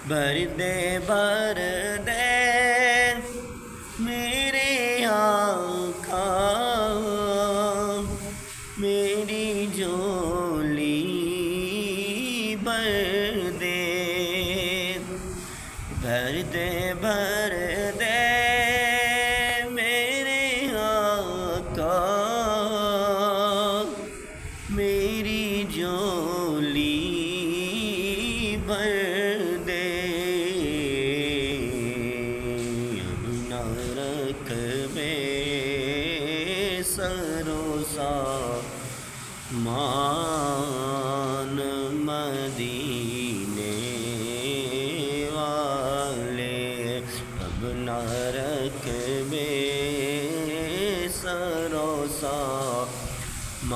بھر دے میرے آقا میری جھولی بھر دے، بھر دے میرے آقا میری جھولی بھر دے، اپنا رکھ میں سرو سامان مدینے والے، اپنا رکھ میں سرو سامان